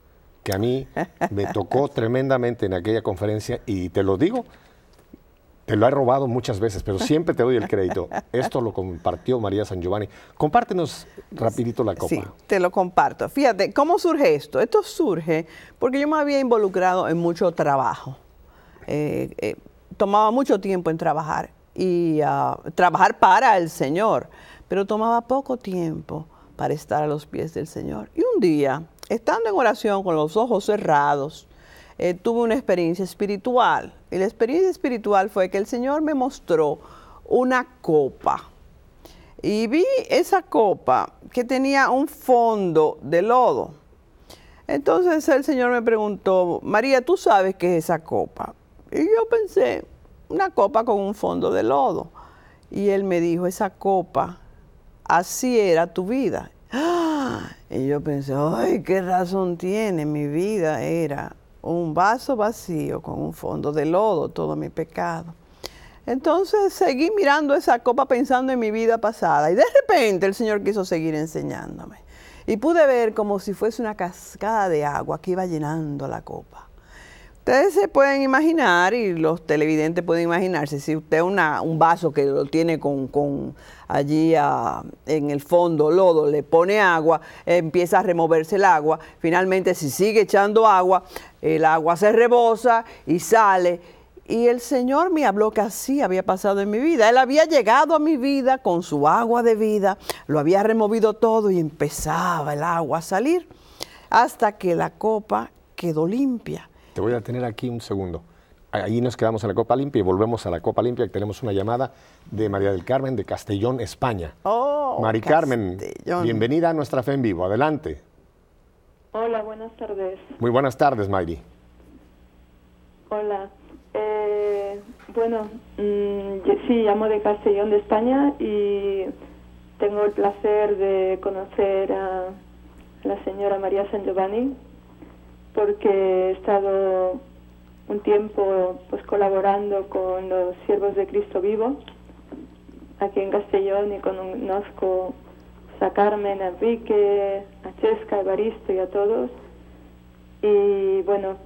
Que a mí me tocó tremendamente en aquella conferencia, y te lo digo, te lo he robado muchas veces, pero siempre te doy el crédito. Esto lo compartió María San Giovanni. Compártenos rapidito la copa. Sí, te lo comparto. Fíjate, ¿cómo surge esto? Esto surge porque yo me había involucrado en mucho trabajo. Tomaba mucho tiempo en trabajar y trabajar para el Señor, pero tomaba poco tiempo para estar a los pies del Señor. Y un día, estando en oración con los ojos cerrados, tuve una experiencia espiritual. Y la experiencia espiritual fue que el Señor me mostró una copa. Y vi esa copa que tenía un fondo de lodo. Entonces el Señor me preguntó, María, ¿tú sabes qué es esa copa? Y yo pensé, una copa con un fondo de lodo. Y Él me dijo, esa copa, así era tu vida. ¡Ah! Y yo pensé, ay, qué razón tiene, mi vida era un vaso vacío con un fondo de lodo, todo mi pecado. Entonces seguí mirando esa copa pensando en mi vida pasada y de repente el Señor quiso seguir enseñándome. Y pude ver como si fuese una cascada de agua que iba llenando la copa. Ustedes se pueden imaginar, y los televidentes pueden imaginarse, si usted un vaso que lo tiene con allí en el fondo lodo, le pone agua, empieza a removerse el agua, finalmente si sigue echando agua, el agua se rebosa y sale. Y el Señor me habló que así había pasado en mi vida. Él había llegado a mi vida con su agua de vida, lo había removido todo y empezaba el agua a salir hasta que la copa quedó limpia. Te voy a detener aquí un segundo. Ahí nos quedamos en la Copa Limpia y volvemos a la Copa Limpia. Tenemos una llamada de María del Carmen de Castellón, España. Oh, Mari Carmen, bienvenida a Nuestra Fe en Vivo. Adelante. Hola, buenas tardes. Muy buenas tardes, Mayri. Hola. Sí, llamo de Castellón, de España, y tengo el placer de conocer a la señora María San Giovanni, porque he estado un tiempo pues colaborando con los Siervos de Cristo Vivo aquí en Castellón, y conozco a Carmen, a Enrique, a Chesca, a Evaristo y a todos. Y bueno,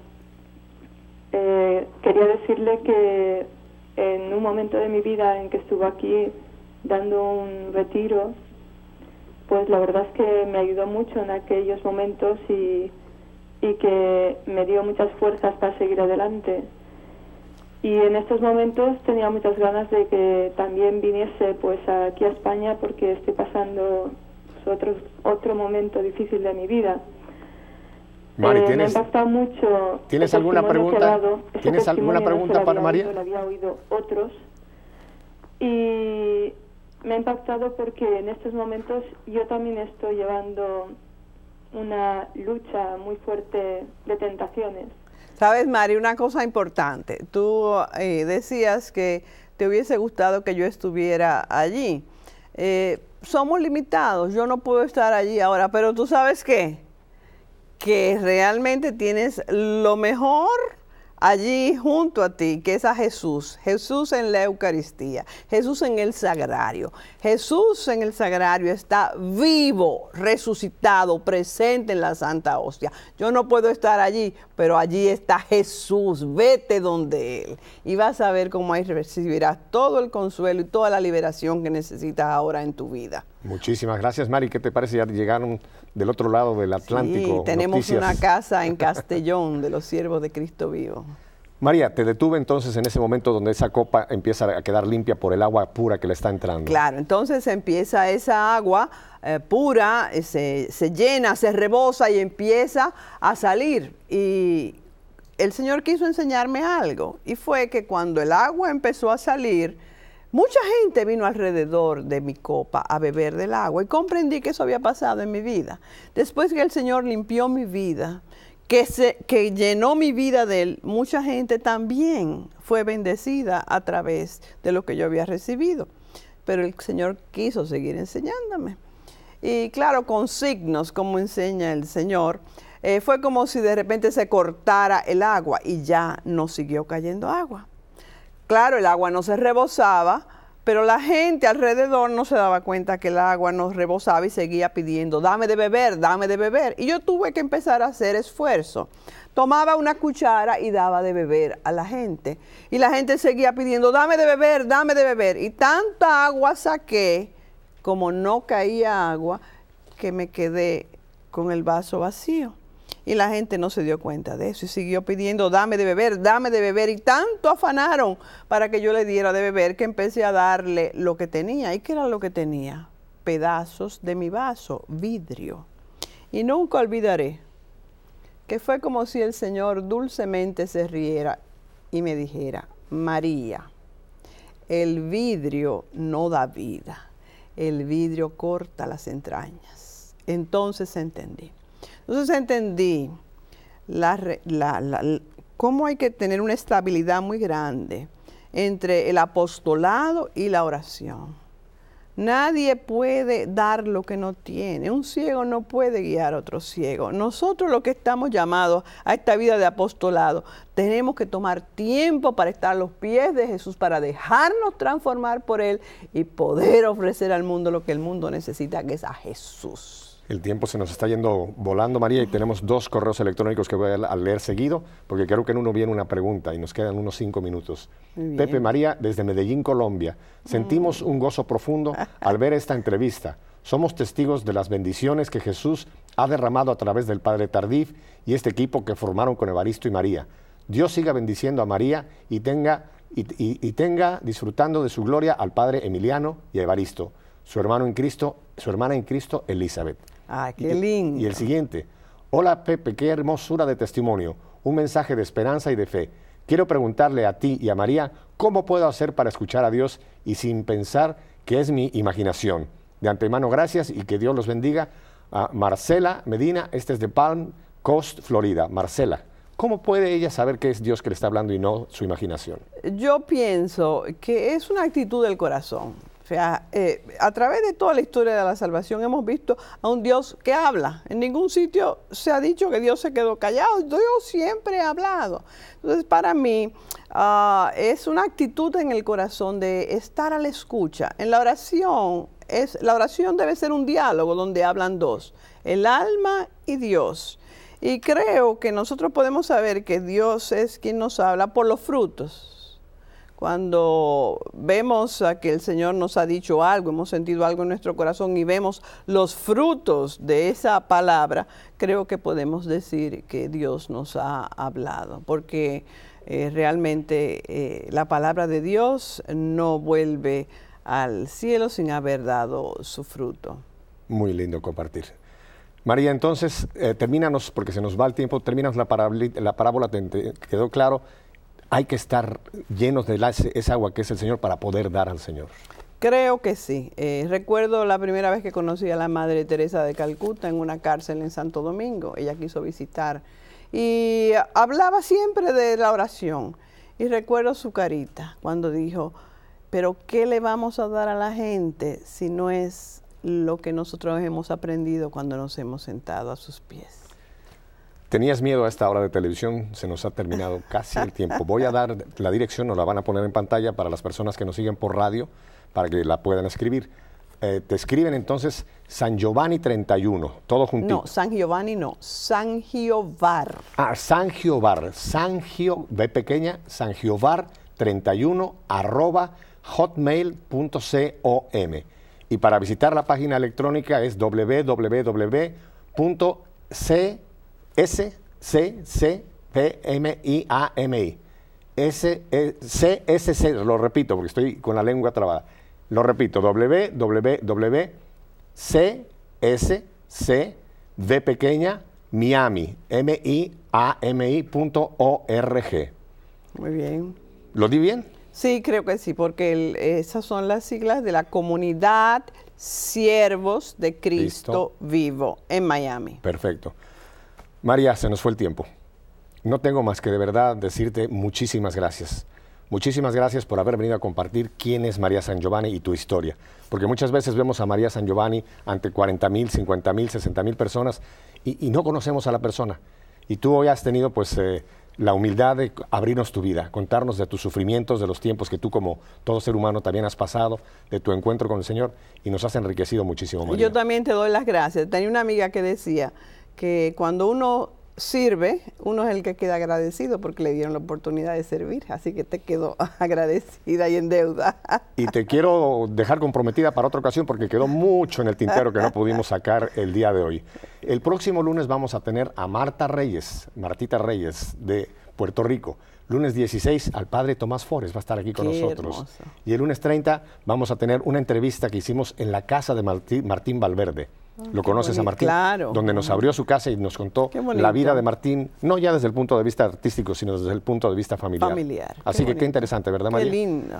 quería decirle que en un momento de mi vida en que estuve aquí dando un retiro, pues la verdad es que me ayudó mucho en aquellos momentos y que me dio muchas fuerzas para seguir adelante. Y en estos momentos tenía muchas ganas de que también viniese pues aquí a España, porque estoy pasando otro momento difícil de mi vida. Mari, me ha impactado mucho. ¿Tienes alguna pregunta? ¿Tienes alguna pregunta para María? Lo había oído otros y me ha impactado porque en estos momentos yo también estoy llevando una lucha muy fuerte de tentaciones. Sabes, Mari, una cosa importante. Tú decías que te hubiese gustado que yo estuviera allí. Somos limitados, yo no puedo estar allí ahora, pero ¿tú sabes qué? Que realmente tienes lo mejor allí junto a ti, que es a Jesús. Jesús en la Eucaristía, Jesús en el Sagrario. Jesús en el Sagrario está vivo, resucitado, presente en la Santa Hostia. Yo no puedo estar allí, pero allí está Jesús. Vete donde Él y vas a ver cómo ahí recibirás todo el consuelo y toda la liberación que necesitas ahora en tu vida. Muchísimas gracias, Mari. ¿Qué te parece? Ya llegaron del otro lado del Atlántico. Sí, tenemos noticias. Una casa en Castellón de los Siervos de Cristo Vivo. María, te detuve entonces en ese momento donde esa copa empieza a quedar limpia por el agua pura que le está entrando. Claro, entonces empieza esa agua pura, se llena, se rebosa y empieza a salir. Y el Señor quiso enseñarme algo, y fue que cuando el agua empezó a salir, mucha gente vino alrededor de mi copa a beber del agua, y comprendí que eso había pasado en mi vida. Después que el Señor limpió mi vida, que llenó mi vida de Él, mucha gente también fue bendecida a través de lo que yo había recibido. Pero el Señor quiso seguir enseñándome. Y claro, con signos, como enseña el Señor, fue como si de repente se cortara el agua y ya no siguió cayendo agua. Claro, el agua no se rebosaba, pero la gente alrededor no se daba cuenta que el agua no rebosaba y seguía pidiendo, dame de beber, dame de beber. Y yo tuve que empezar a hacer esfuerzo. Tomaba una cuchara y daba de beber a la gente. Y la gente seguía pidiendo, dame de beber, dame de beber. Y tanta agua saqué, como no caía agua, que me quedé con el vaso vacío. Y la gente no se dio cuenta de eso y siguió pidiendo, dame de beber, dame de beber. Y tanto afanaron para que yo le diera de beber que empecé a darle lo que tenía. ¿Y qué era lo que tenía? Pedazos de mi vaso, vidrio. Y nunca olvidaré que fue como si el Señor dulcemente se riera y me dijera, María, el vidrio no da vida, el vidrio corta las entrañas. Entonces entendí. Entonces entendí cómo hay que tener una estabilidad muy grande entre el apostolado y la oración. Nadie puede dar lo que no tiene. Un ciego no puede guiar a otro ciego. Nosotros los que estamos llamados a esta vida de apostolado, tenemos que tomar tiempo para estar a los pies de Jesús, para dejarnos transformar por Él y poder ofrecer al mundo lo que el mundo necesita, que es a Jesús. El tiempo se nos está yendo volando, María, y tenemos 2 correos electrónicos que voy a leer seguido, porque creo que en uno viene una pregunta y nos quedan unos 5 minutos. Pepe María, desde Medellín, Colombia. Sentimos un gozo profundo al ver esta entrevista. Somos testigos de las bendiciones que Jesús ha derramado a través del Padre Tardif y este equipo que formaron con Evaristo y María. Dios siga bendiciendo a María y tenga disfrutando de su gloria al Padre Emiliano y a Evaristo, su hermana en Cristo, Elizabeth. ¡Ay, qué lindo! Y el siguiente. Hola, Pepe, qué hermosura de testimonio. Un mensaje de esperanza y de fe. Quiero preguntarle a ti y a María, ¿cómo puedo hacer para escuchar a Dios y sin pensar que es mi imaginación? De antemano, gracias y que Dios los bendiga. Marcela Medina, este es de Palm Coast, Florida. Marcela, ¿cómo puede ella saber que es Dios que le está hablando y no su imaginación? Yo pienso que es una actitud del corazón. O sea, a través de toda la historia de la salvación hemos visto a un Dios que habla. En ningún sitio se ha dicho que Dios se quedó callado. Dios siempre ha hablado. Entonces, para mí, es una actitud en el corazón de estar a la escucha. En la oración debe ser un diálogo donde hablan dos, el alma y Dios. Y creo que nosotros podemos saber que Dios es quien nos habla por los frutos. Cuando vemos a que el Señor nos ha dicho algo, hemos sentido algo en nuestro corazón y vemos los frutos de esa palabra, creo que podemos decir que Dios nos ha hablado, porque realmente la palabra de Dios no vuelve al cielo sin haber dado su fruto. Muy lindo compartir. María, entonces, termínanos, porque se nos va el tiempo, terminas la parábola, te quedó claro. Hay que estar llenos de esa agua que es el Señor para poder dar al Señor. Creo que sí. Recuerdo la primera vez que conocí a la Madre Teresa de Calcuta en una cárcel en Santo Domingo. Ella quiso visitar y hablaba siempre de la oración. Y recuerdo su carita cuando dijo, pero ¿qué le vamos a dar a la gente si no es lo que nosotros hemos aprendido cuando nos hemos sentado a sus pies? Tenías miedo a esta hora de televisión, se nos ha terminado casi el tiempo. Voy a dar la dirección, nos la van a poner en pantalla para las personas que nos siguen por radio, para que la puedan escribir. Te escriben entonces San Giovanni 31, todo juntito. No, San Giovanni no, San Giovar. Ah, San Giovar, B pequeña, San Giovar 31 @hotmail.com. Y para visitar la página electrónica es CSC, lo repito porque estoy con la lengua trabada. Lo repito, Miami, miami.org. Muy bien. ¿Lo di bien? Sí, creo que sí, porque esas son las siglas de la Comunidad Siervos de Cristo Vivo en Miami. Perfecto. María, se nos fue el tiempo. No tengo más que de verdad decirte muchísimas gracias. Muchísimas gracias por haber venido a compartir quién es María San Giovanni y tu historia. Porque muchas veces vemos a María San Giovanni ante 40,000, 50,000, 60,000 personas y no conocemos a la persona. Y tú hoy has tenido pues la humildad de abrirnos tu vida, contarnos de tus sufrimientos, de los tiempos que tú como todo ser humano también has pasado, de tu encuentro con el Señor y nos has enriquecido muchísimo, María. Yo también te doy las gracias. Tenía una amiga que decía que cuando uno sirve, uno es el que queda agradecido porque le dieron la oportunidad de servir, así que te quedo agradecida y en deuda. Y te quiero dejar comprometida para otra ocasión porque quedó mucho en el tintero que no pudimos sacar el día de hoy. El próximo lunes vamos a tener a Martita Reyes de Puerto Rico. Lunes 16 al padre Tomás Forés va a estar aquí con nosotros. Hermoso. Y el lunes 30 vamos a tener una entrevista que hicimos en la casa de Martín Valverde. ¿Lo conoces a Martín? Claro. Donde nos abrió su casa y nos contó la vida de Martín, no ya desde el punto de vista artístico, sino desde el punto de vista familiar. Así que qué interesante, ¿verdad, María? Qué lindo.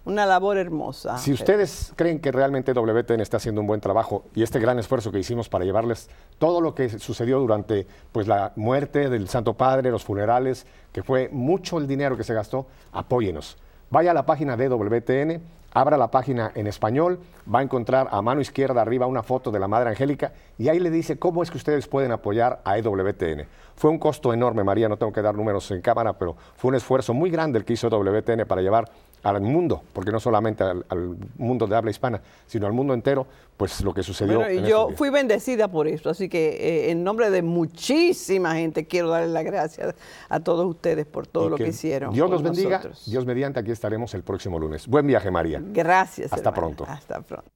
Una labor hermosa. Si ustedes creen que realmente WTN está haciendo un buen trabajo y este gran esfuerzo que hicimos para llevarles todo lo que sucedió durante pues, la muerte del Santo Padre, los funerales, que fue mucho el dinero que se gastó, apóyenos. Vaya a la página de WTN, abra la página en español, va a encontrar a mano izquierda arriba una foto de la Madre Angélica y ahí le dice cómo es que ustedes pueden apoyar a EWTN. Fue un costo enorme, María, no tengo que dar números en cámara, pero fue un esfuerzo muy grande el que hizo EWTN para llevar al mundo, porque no solamente al mundo de habla hispana, sino al mundo entero, pues lo que sucedió. Bueno, yo fui bendecida por esto, así que en nombre de muchísima gente quiero darle las gracias a todos ustedes por todo lo que hicieron. Dios los bendiga, Dios mediante, aquí estaremos el próximo lunes. Buen viaje, María. Gracias. Hasta hermana. pronto. Hasta pronto.